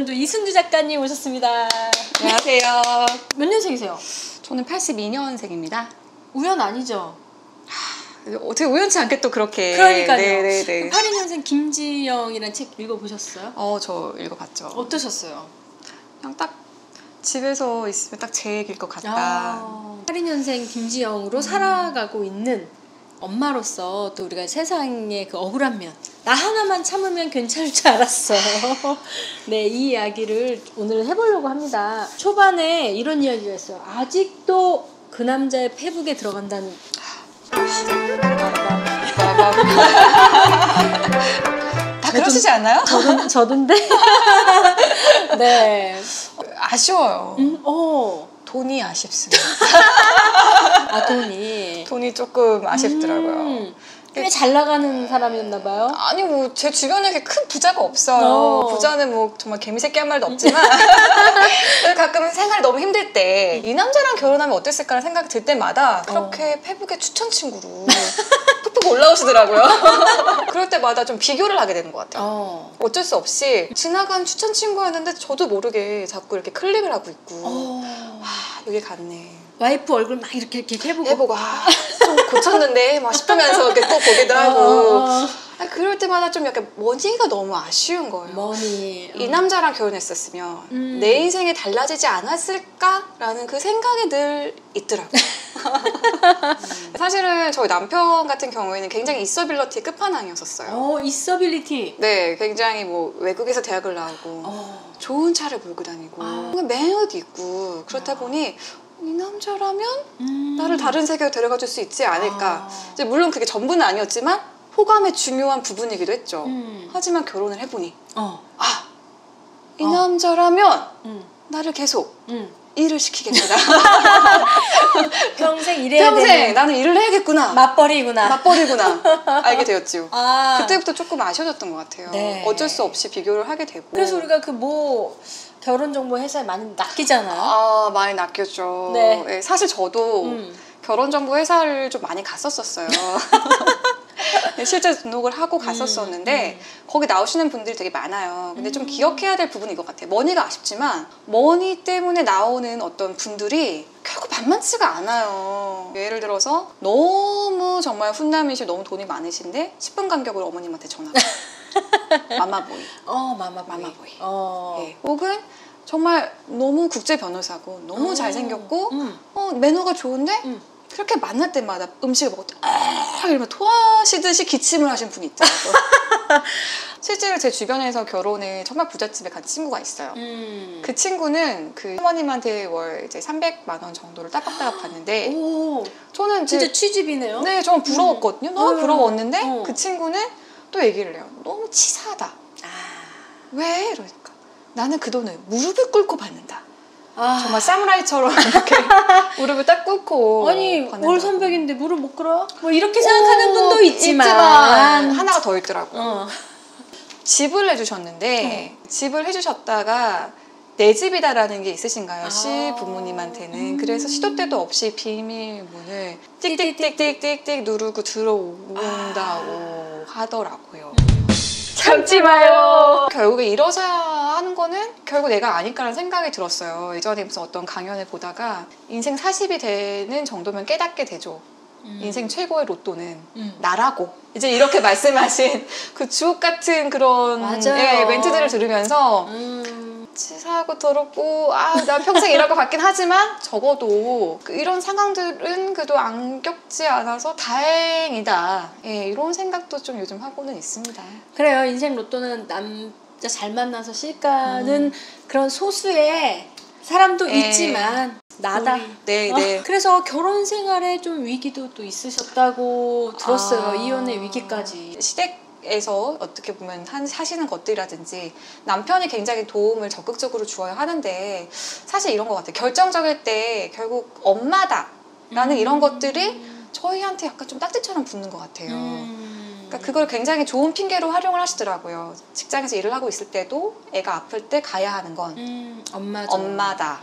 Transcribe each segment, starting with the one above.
오늘도 이순주 작가님 오셨습니다. 안녕하세요. 몇 년생이세요? 저는 82년생입니다. 우연 아니죠? 어떻게 우연치 않게 또 그렇게. 그러니까요. 네네네. 82년생 김지영이라는 책 읽어보셨어요? 저 읽어봤죠. 어떠셨어요? 그냥 딱 집에서 있으면 딱 제 얘기일 것 같다. 82년생 김지영으로 살아가고 있는 엄마로서 또 우리가 세상의 그 억울한 면, 나 하나만 참으면 괜찮을 줄 알았어. 네, 이 이야기를 오늘 해보려고 합니다. 초반에 이런 이야기가 있어요. 아직도 그 남자의 페북에 들어간다는. 다 그러시지 않나요? 저던데? 네. 아쉬워요. 돈이 아쉽습니다. 돈이 조금 아쉽더라고요. 꽤 잘 나가는 사람이었나 봐요. 아니 뭐 제 주변에 이렇게 큰 부자가 없어요. 부자는 뭐 정말 개미새끼 한 마리도 없지만 가끔 생활이 너무 힘들 때 이 남자랑 결혼하면 어땠을까라는 생각이 들 때마다 그렇게 페북에 추천 친구로 푹푹 올라오시더라고요. 그럴 때마다 좀 비교를 하게 되는 것 같아요. 어쩔 수 없이 지나간 추천 친구였는데 저도 모르게 자꾸 이렇게 클릭을 하고 있고 여기 갔네. 와이프 얼굴 막 이렇게 해보고 좀 고쳤는데 막 싶으면서 이렇게 또 보기도 하고 그럴 때마다 좀 약간 머니가 너무 아쉬운 거예요. 머니. 이 남자랑 결혼했었으면 내 인생이 달라지지 않았을까라는 그 생각이 늘 있더라고요. 사실은 저희 남편 같은 경우에는 굉장히 있어빌리티 끝판왕이었었어요. 있어빌리티. 네, 굉장히 뭐 외국에서 대학을 나오고 좋은 차를 몰고 다니고 매너도 있고 그렇다 보니 이 남자라면 나를 다른 세계로 데려가 줄 수 있지 않을까. 이제 물론 그게 전부는 아니었지만 호감의 중요한 부분이기도 했죠. 하지만 결혼을 해보니 이 남자라면 나를 계속 일을 시키겠구나. 평생 일해야 되는. 평생 나는 일을 해야겠구나. 맞벌이구나. 알게 되었죠. 그때부터 조금 아쉬워졌던 것 같아요. 네. 어쩔 수 없이 비교를 하게 되고. 그래서 우리가 결혼정보 회사에 많이 낚이잖아요. 많이 낚였죠. 네. 네, 사실 저도 결혼정보 회사를 좀 많이 갔었어요. 실제 등록을 하고 갔었었는데 거기 나오시는 분들이 되게 많아요. 근데 좀 기억해야 될 부분인 것 같아요. 머니가 아쉽지만 머니 때문에 나오는 어떤 분들이 결국 만만치가 않아요. 예를 들어서 너무 정말 훈남이시고 너무 돈이 많으신데 10분 간격으로 어머님한테 전화가 마마보이. 마마보이. 예. 혹은 정말 너무 국제 변호사고 너무 잘생겼고 매너가 좋은데 그렇게 만날 때마다 음식을 먹을 때 이러면 토하시듯이 기침을 하신 분이 있더라고요. 실제로 제 주변에서 결혼을 정말 부잣집에 간 친구가 있어요. 그 친구는 그 어머님한테 월 이제 300만 원 정도를 따박따박 받는데 저는 진짜 취집이네요. 네, 정말 부러웠거든요. 너무 부러웠는데 그 친구는 또 얘기를 해요. 너무 치사하다. 왜? 이러니까 나는 그 돈을 무릎을 꿇고 받는다. 정말 사무라이처럼 이렇게 무릎을 딱 꿇고 아니 받는다고. 월 300인데 무릎 못 꿇어요? 뭐 이렇게 생각하는 분도 있지만 하나가 더 있더라고요. 집을 해주셨는데 집을 해주셨다가 내 집이다라는 게 있으신가요? 시부모님한테는. 그래서 시도 때도 없이 비밀문을 띡띡띡띡띡 누르고 들어온다고 하더라고요. 참지 마요. 결국에 이러셔야 하는 거는 결국 내가 아닐까라는 생각이 들었어요. 예전에 무슨 어떤 강연을 보다가 인생 40이 되는 정도면 깨닫게 되죠. 인생 최고의 로또는 나라고. 이제 이렇게 말씀하신 그 주옥 같은 그런 멘트들을 들으면서 치사하고 더럽고 나 평생 이럴 것 같긴 하지만 적어도 이런 상황들은 그래도 안 겪지 않아서 다행이다. 이런 생각도 좀 요즘 하고는 있습니다. 그래요. 인생 로또는 남자 잘 만나서 실까는 그런 소수의 사람도 있지만 나다. 네. 그래서 결혼 생활에 좀 위기도 또 있으셨다고 들었어요. 이혼의 위기까지. 시댁에서 어떻게 보면 하시는 것들이라든지 남편이 굉장히 도움을 적극적으로 주어야 하는데 사실 이런 것 같아요. 결정적일 때 결국 엄마다라는 이런 것들이 저희한테 약간 좀 딱지처럼 붙는 것 같아요. 그러니까 그걸 굉장히 좋은 핑계로 활용을 하시더라고요. 직장에서 일을 하고 있을 때도 애가 아플 때 가야 하는 건 엄마다.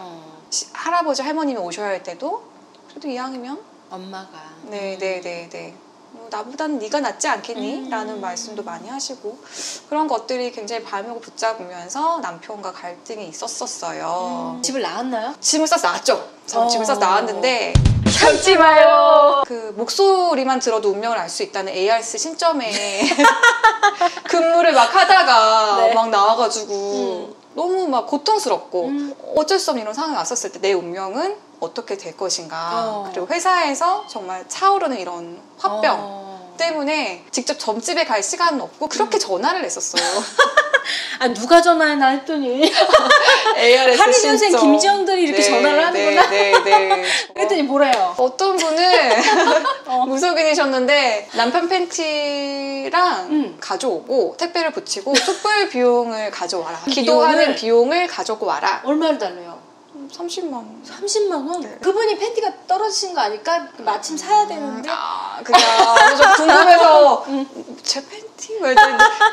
할아버지 할머님이 오셔야 할 때도 그래도 이왕이면 엄마가. 네. 나보다는 네가 낫지 않겠니? 라는 말씀도 많이 하시고 그런 것들이 굉장히 발목을 붙잡으면서 남편과 갈등이 있었었어요. 집을 나왔나요? 짐을 싸서 나왔죠. 짐을 싸서 나왔는데 참지 마요. 그 목소리만 들어도 운명을 알 수 있다는 ARS 신점에 근무를 막 하다가 네. 막 나와가지고 너무 막 고통스럽고 어쩔 수 없는 이런 상황이 왔었을 때 내 운명은 어떻게 될 것인가. 그리고 회사에서 정말 차오르는 이런 화병 때문에 직접 점집에 갈 시간은 없고 그렇게 전화를 했었어요. 아 누가 전화했나 했더니 ARS 한의년생 신점. 김지영들이 이렇게 전화를 하는구나. 네. 그랬더니 뭐래요? 어떤 분은 무속인이셨는데 남편 팬티랑 가져오고 택배를 붙이고 촛불 비용을 가져와라. 기도하는 비용을 가져고 와라. 얼마를 달래요? 30만 원. 30만 원? 네. 그분이 팬티가 떨어지신 거 아닐까? 마침 사야 되는데. 그냥 좀 궁금해서 제 팬티? 왜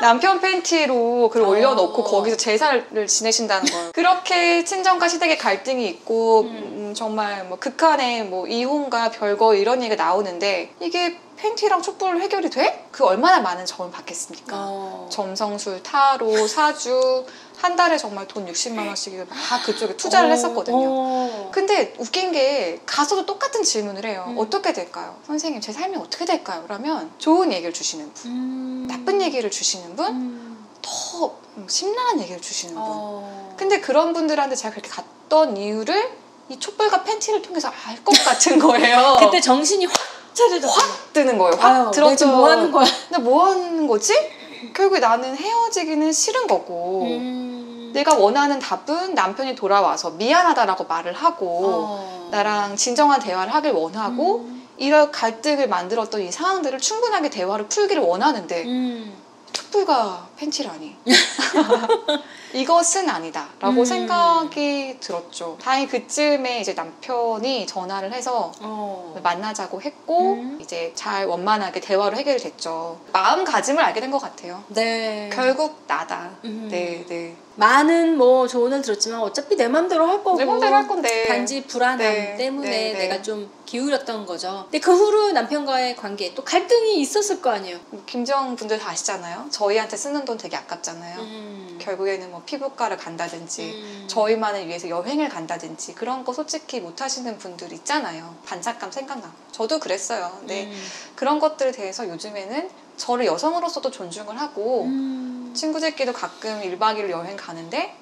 남편 팬티로 그걸 올려놓고 거기서 제사를 지내신다는 거예요. 그렇게 친정과 시댁의 갈등이 있고 정말 뭐 극한의 뭐 이혼과 별거 이런 얘기가 나오는데 이게 팬티랑 촛불로 해결이 돼? 그 얼마나 많은 점을 받겠습니까? 점성술, 타로, 사주 한 달에 정말 돈 60만 원씩 막 그쪽에 투자를 했었거든요. 근데 웃긴 게 가서도 똑같은 질문을 해요. 어떻게 될까요? 선생님 제 삶이 어떻게 될까요? 그러면 좋은 얘기를 주시는 분, 나쁜 얘기를 주시는 분, 더 심란한 얘기를 주시는 분. 근데 그런 분들한테 제가 그렇게 갔던 이유를 이 촛불과 팬티를 통해서 알 것 같은 거예요. 그때 정신이 확 차려졌어요. 확 뜨는 거예요. 확 들었죠. 뭐 하는 거야? 근데 뭐 하는 거지? 결국에 나는 헤어지기는 싫은 거고 내가 원하는 답은 남편이 돌아와서 미안하다라고 말을 하고 나랑 진정한 대화를 하길 원하고 이런 갈등을 만들었던 이 상황들을 충분하게 대화를 풀기를 원하는데 촛불과 팬티라니 이것은 아니다 라고 생각이 들었죠. 다행히 그쯤에 이제 남편이 전화를 해서 만나자고 했고 이제 잘 원만하게 대화로 해결이 됐죠. 마음가짐을 알게 된 것 같아요. 네. 결국 나다. 네. 많은 뭐 조언을 들었지만 어차피 내 맘대로 할 거고 내 맘대로 할 건데 단지 불안함 때문에 내가 좀 기울였던 거죠. 근데 그 후로 남편과의 관계에 또 갈등이 있었을 거 아니에요. 김지영 분들 다 아시잖아요. 저희한테 쓰는 돈 되게 아깝잖아요. 결국에는 뭐 피부과를 간다든지 저희만을 위해서 여행을 간다든지 그런 거 솔직히 못 하시는 분들 있잖아요. 반삭감 생각나고. 저도 그랬어요. 근데 그런 것들에 대해서 요즘에는 저를 여성으로서도 존중을 하고 친구들끼리도 가끔 1박 2일 여행 가는데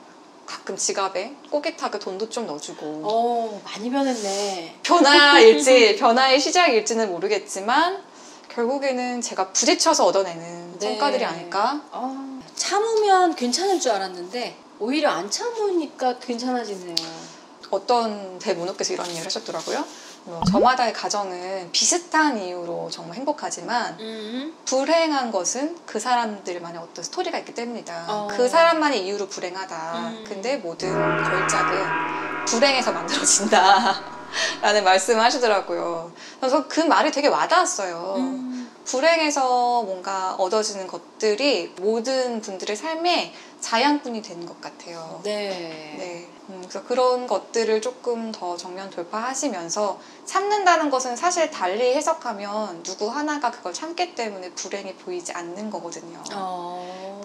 가끔 지갑에 꼬깃하게 돈도 좀 넣어주고 많이 변했네. 변화의 시작일지는 모르겠지만 결국에는 제가 부딪혀서 얻어내는 성과들이 아닐까? 참으면 괜찮을 줄 알았는데 오히려 안 참으니까 괜찮아지네요. 어떤 대문호께서 이런 얘기를 하셨더라고요. 저마다의 가정은 비슷한 이유로 정말 행복하지만 불행한 것은 그 사람들만의 어떤 스토리가 있기 때문이다. 그 사람만의 이유로 불행하다. 근데 모든 걸작은 불행에서 만들어진다 라는 말씀을 하시더라고요. 그래서 그 말이 되게 와닿았어요. 불행에서 뭔가 얻어지는 것들이 모든 분들의 삶에 자양분이 되는 것 같아요. 네. 그래서 그런 것들을 조금 더 정면 돌파하시면서 참는다는 것은 사실 달리 해석하면 누구 하나가 그걸 참기 때문에 불행이 보이지 않는 거거든요.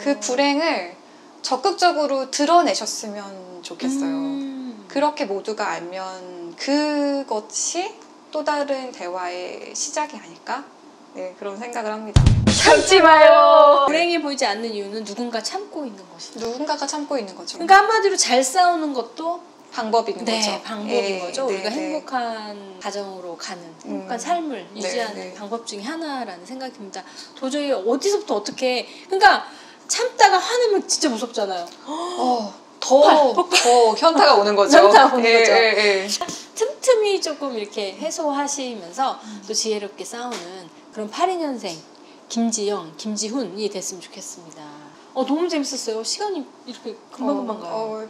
그 불행을 적극적으로 드러내셨으면 좋겠어요. 그렇게 모두가 알면 그것이 또 다른 대화의 시작이 아닐까? 네, 그런 생각을 합니다. 참지 마요! 불행해 보이지 않는 이유는 누군가 참고 있는 것이다. 누군가가 참고 있는 거죠. 그러니까 한마디로 잘 싸우는 것도 방법인 거죠. 방법인 거죠. 우리가 행복한 가정으로 가는, 행복한 삶을 유지하는 방법 중에 하나라는 생각이 듭니다. 도저히 어디서부터 어떻게, 그러니까 참다가 화내면 진짜 무섭잖아요. 더 현타가 오는 거죠. 현타가 오는 거죠. 틈틈이 조금 이렇게 해소하시면서 또 지혜롭게 싸우는 그런 82년생 김지영, 김지훈이 됐으면 좋겠습니다. 너무 재밌었어요. 시간이 이렇게 금방금방 가요.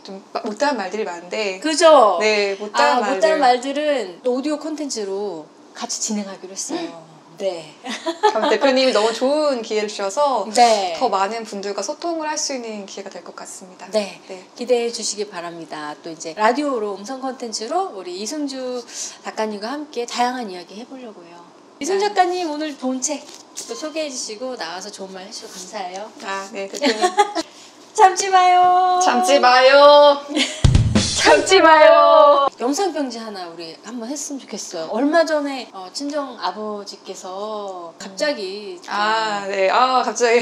좀 못다한 말들이 많은데. 그죠? 네, 못다한 말들은 오디오 콘텐츠로 같이 진행하기로 했어요. 네. 대표님이 너무 좋은 기회를 주셔서 네. 더 많은 분들과 소통을 할 수 있는 기회가 될 것 같습니다. 네. 기대해 주시기 바랍니다. 또 이제 라디오로 음성 콘텐츠로 우리 이승주 작가님과 함께 다양한 이야기 해보려고 해요. 이순 작가님 오늘 좋은 책 또 소개해 주시고 나와서 좋은 말 해주셔서 감사해요. 아, 네, 대표님. 참지 마요. 참지 마요. 참지 마요. 영상 편지 하나 우리 한번 했으면 좋겠어요. 얼마 전에 친정 아버지께서 갑자기 네. 갑자기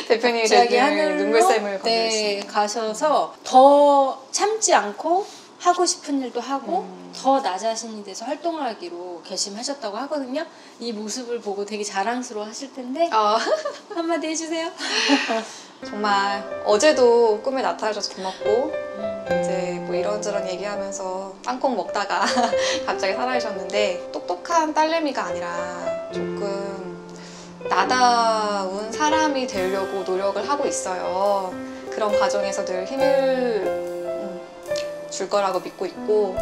대표님이 갑자기 하늘로 눈물샘을 네, 건드렸습니다. 가셔서 더 참지 않고 하고 싶은 일도 하고 더 나 자신이 돼서 활동하기로 결심하셨다고 하거든요. 이 모습을 보고 되게 자랑스러워 하실 텐데 한마디 해주세요. 정말 어제도 꿈에 나타나셔서 고맙고 이제 뭐 이런저런 얘기하면서 땅콩 먹다가 갑자기 살아계셨는데 똑똑한 딸내미가 아니라 조금 나다운 사람이 되려고 노력을 하고 있어요. 그런 과정에서 늘 힘을 줄 거라고 믿고 있고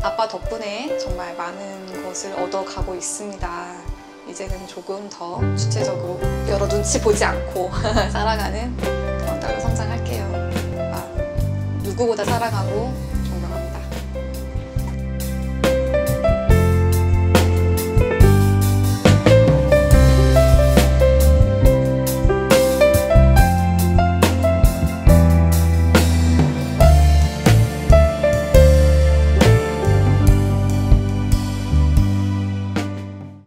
아빠 덕분에 정말 많은 것을 얻어가고 있습니다. 이제는 조금 더 주체적으로 여러 눈치 보지 않고 살아가는 그런 딸로 성장할게요. 누구보다 사랑하고